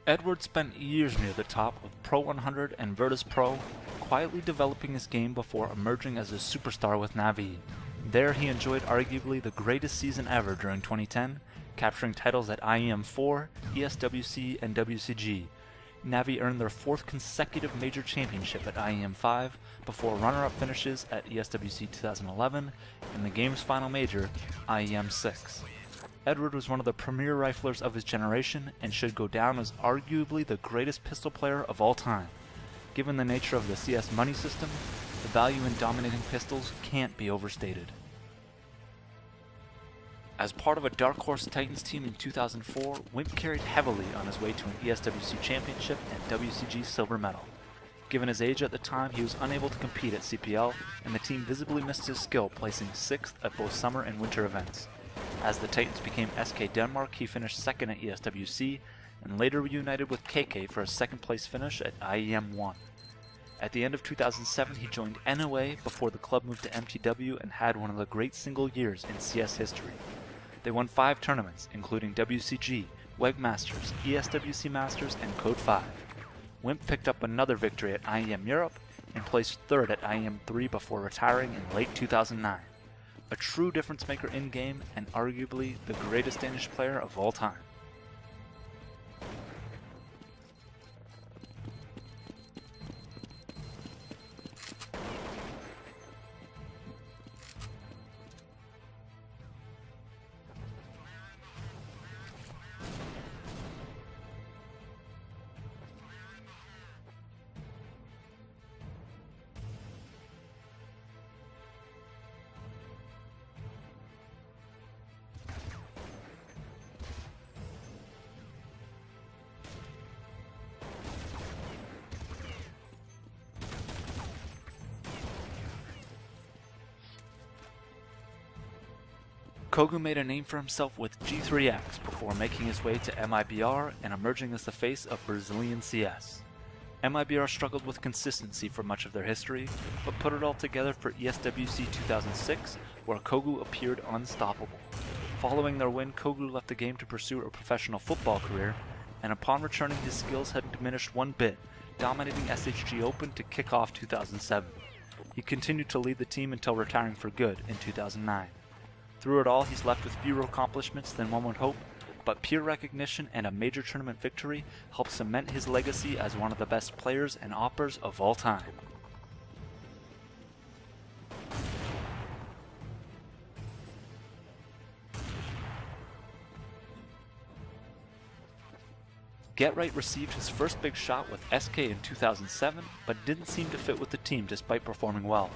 Edward spent years near the top of Pro 100 and Virtus Pro, quietly developing his game before emerging as a superstar with Navi. There he enjoyed arguably the greatest season ever during 2010, capturing titles at IEM4, ESWC, and WCG. Navi earned their fourth consecutive major championship at IEM5 before runner-up finishes at ESWC 2011 and the game's final major, IEM6. Edward was one of the premier riflers of his generation and should go down as arguably the greatest pistol player of all time. Given the nature of the CS money system, the value in dominating pistols can't be overstated. As part of a Dark Horse Titans team in 2004, Wimp carried heavily on his way to an ESWC championship and WCG silver medal. Given his age at the time, he was unable to compete at CPL, and the team visibly missed his skill, placing 6th at both summer and winter events. As the Titans became SK Denmark, he finished 2nd at ESWC, and later reunited with KK for a 2nd place finish at IEM1. At the end of 2007, he joined NOA before the club moved to MTW and had one of the great single years in CS history. They won 5 tournaments, including WCG, WEG Masters, ESWC Masters, and Code 5. Wimp picked up another victory at IEM Europe and placed 3rd at IEM3 before retiring in late 2009. A true difference maker in-game and arguably the greatest Danish player of all time. Kogu made a name for himself with G3X before making his way to MIBR and emerging as the face of Brazilian CS. MIBR struggled with consistency for much of their history, but put it all together for ESWC 2006, where Kogu appeared unstoppable. Following their win, Kogu left the game to pursue a professional football career, and upon returning his skills had diminished one bit, dominating SHG Open to kick off 2007. He continued to lead the team until retiring for good in 2009. Through it all, he's left with fewer accomplishments than one would hope, but peer recognition and a major tournament victory helped cement his legacy as one of the best players and oppers of all time. Get Right received his first big shot with SK in 2007, but didn't seem to fit with the team despite performing well.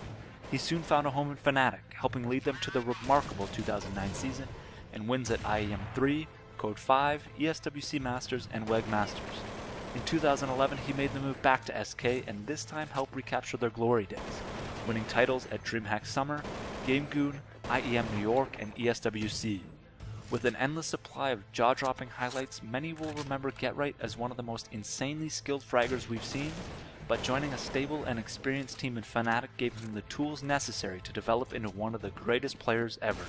He soon found a home in Fnatic, helping lead them to the remarkable 2009 season and wins at IEM3, Code 5, ESWC Masters, and WEG Masters. In 2011, he made the move back to SK and this time helped recapture their glory days, winning titles at DreamHack Summer, GameGoon, IEM New York, and ESWC. With an endless supply of jaw-dropping highlights, many will remember Get Right as one of the most insanely skilled fraggers we've seen, but joining a stable and experienced team in Fnatic gave him the tools necessary to develop into one of the greatest players ever.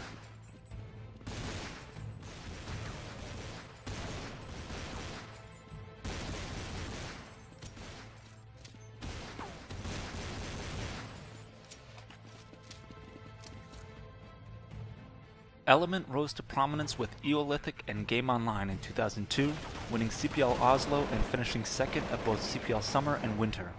Element rose to prominence with Eolithic and Game Online in 2002, winning CPL Oslo and finishing 2nd at both CPL Summer and Winter.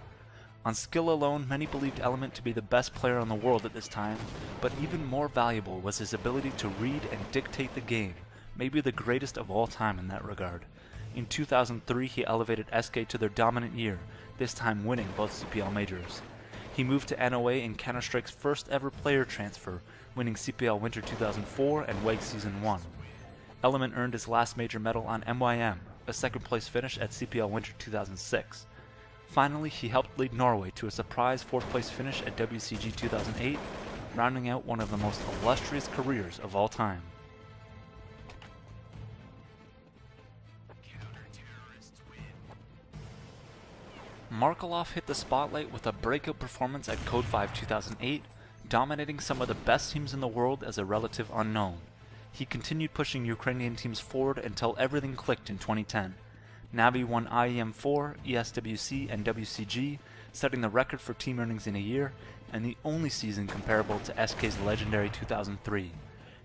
On skill alone, many believed Element to be the best player in the world at this time, but even more valuable was his ability to read and dictate the game, maybe the greatest of all time in that regard. In 2003, he elevated SK to their dominant year, this time winning both CPL majors. He moved to NOA in Counter-Strike's first ever player transfer, winning CPL Winter 2004 and WEG Season 1. Element earned his last major medal on MYM, a 2nd place finish at CPL Winter 2006. Finally, he helped lead Norway to a surprise 4th place finish at WCG 2008, rounding out one of the most illustrious careers of all time. Markelov hit the spotlight with a breakout performance at Code 5 2008, dominating some of the best teams in the world as a relative unknown. He continued pushing Ukrainian teams forward until everything clicked in 2010. Navi won IEM 4, ESWC, and WCG, setting the record for team earnings in a year, and the only season comparable to SK's legendary 2003.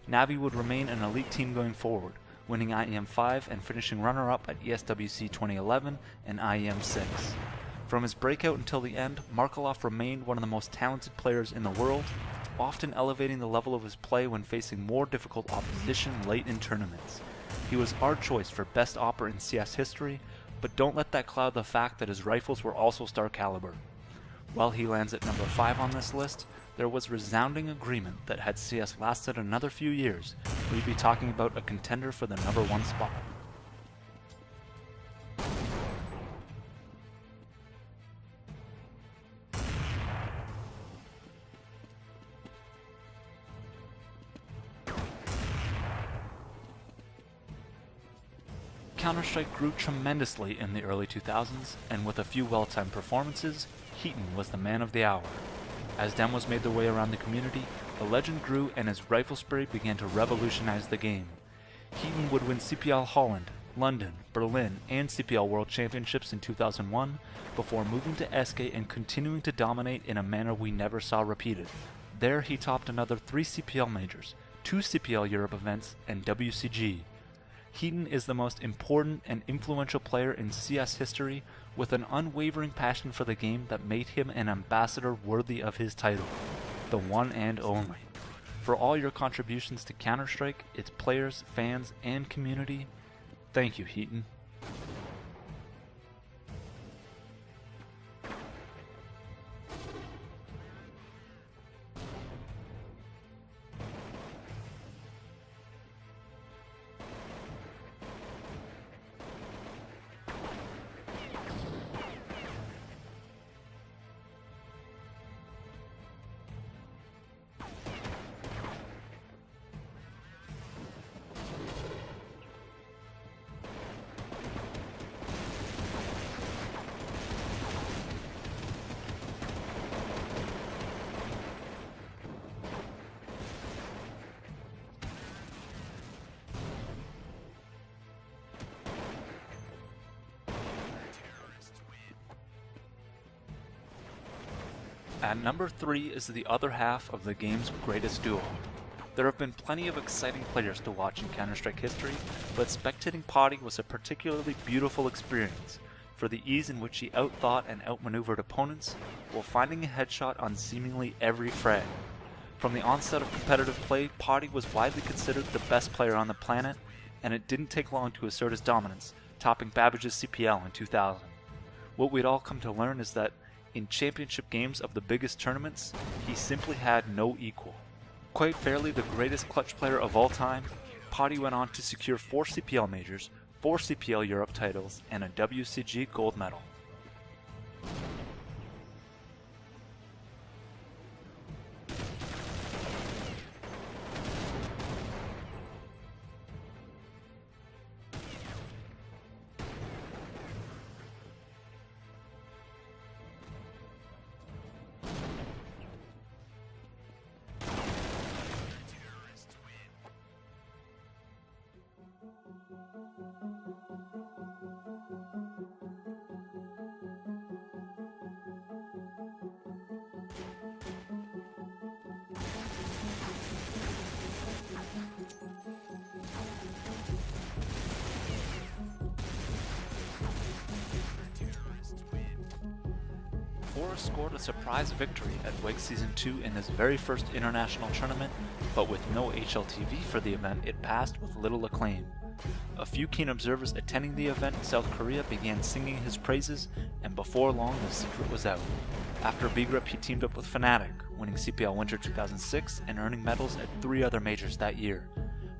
Navi would remain an elite team going forward, winning IEM 5 and finishing runner-up at ESWC 2011 and IEM 6. From his breakout until the end, Markelov remained one of the most talented players in the world, often elevating the level of his play when facing more difficult opposition late in tournaments. He was our choice for best opper in CS history, but don't let that cloud the fact that his rifles were also star caliber. While he lands at number 5 on this list, there was resounding agreement that had CS lasted another few years, we'd be talking about a contender for the number 1 spot. Counter-Strike grew tremendously in the early 2000s, and with a few well-timed performances, Heaton was the man of the hour. As demos made their way around the community, the legend grew and his rifle spray began to revolutionize the game. Heaton would win CPL Holland, London, Berlin, and CPL World Championships in 2001, before moving to SK and continuing to dominate in a manner we never saw repeated. There he topped another 3 CPL majors, 2 CPL Europe events, and WCG. Heaton is the most important and influential player in CS history, with an unwavering passion for the game that made him an ambassador worthy of his title, the one and only. For all your contributions to Counter-Strike, its players, fans, and community, thank you, Heaton. At number 3 is the other half of the game's greatest duo. There have been plenty of exciting players to watch in Counter-Strike history, but spectating Potty was a particularly beautiful experience for the ease in which he outthought and outmaneuvered opponents while finding a headshot on seemingly every frag. From the onset of competitive play, Potty was widely considered the best player on the planet, and it didn't take long to assert his dominance, topping Babbage's CPL in 2000. What we'd all come to learn is that in championship games of the biggest tournaments, he simply had no equal. Quite fairly the greatest clutch player of all time, Potty went on to secure 4 CPL majors, 4 CPL Europe titles, and a WCG gold medal. Forrest scored a surprise victory at WEG Season 2 in his very first international tournament, but with no HLTV for the event, it passed with little acclaim. A few keen observers attending the event in South Korea began singing his praises, and before long the secret was out. After B-Grip, he teamed up with Fnatic, winning CPL Winter 2006 and earning medals at 3 other majors that year.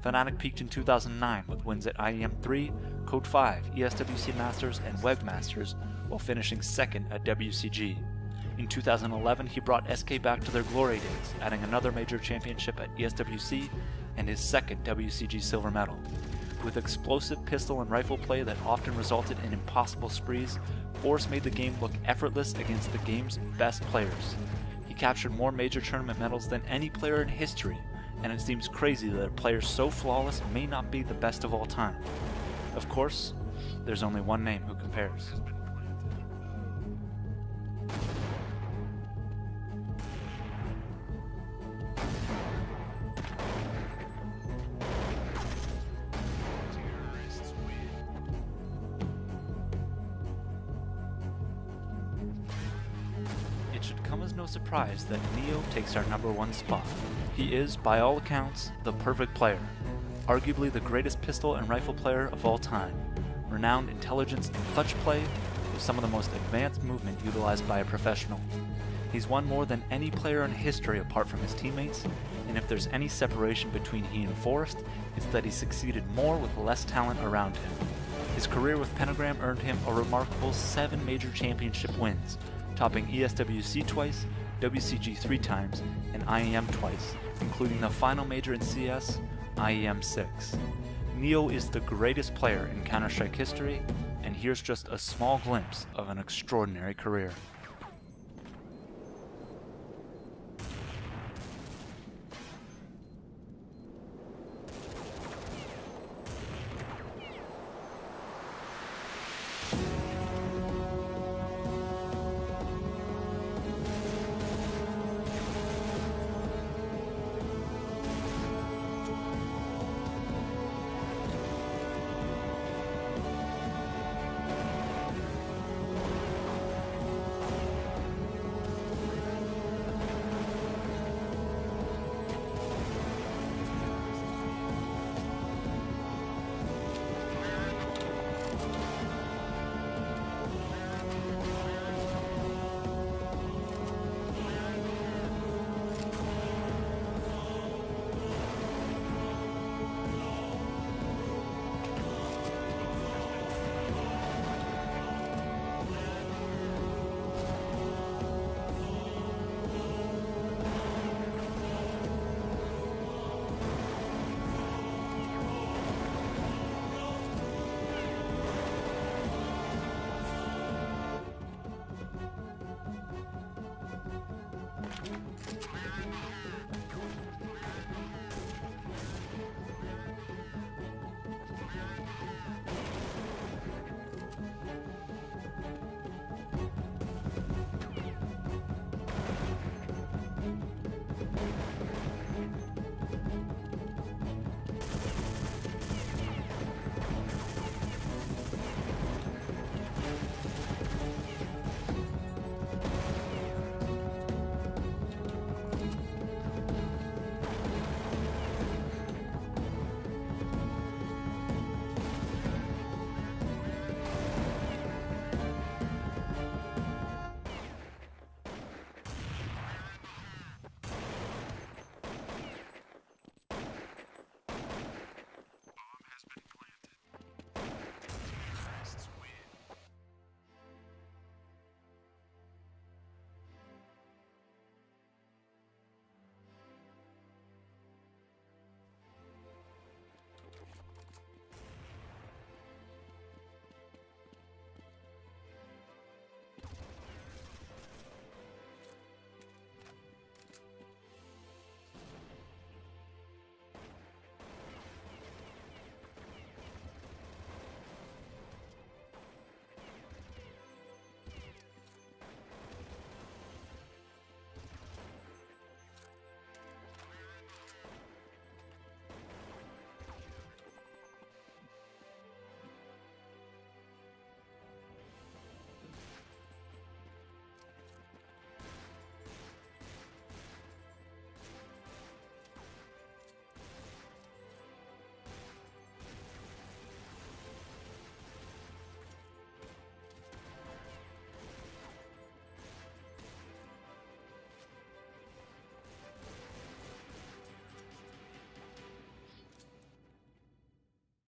Fnatic peaked in 2009 with wins at IEM 3, Code 5, ESWC Masters, and WEG Masters, while finishing second at WCG. In 2011, he brought SK back to their glory days, adding another major championship at ESWC and his second WCG silver medal. With explosive pistol and rifle play that often resulted in impossible sprees, Forrest made the game look effortless against the game's best players. He captured more major tournament medals than any player in history, and it seems crazy that a player so flawless may not be the best of all time. Of course, There's only one name who compares. It should come as no surprise that Neo takes our #1 spot. He is, by all accounts, the perfect player, arguably the greatest pistol and rifle player of all time, renowned intelligence and clutch play, with some of the most advanced movement utilized by a professional. He's won more than any player in history apart from his teammates, and if there's any separation between he and Forrest, it's that he succeeded more with less talent around him. His career with Pentagram earned him a remarkable 7 major championship wins, topping ESWC twice, WCG 3 times, and IEM twice, including the final major in CS, IEM 6. Neo is the greatest player in Counter-Strike history, and here's just a small glimpse of an extraordinary career.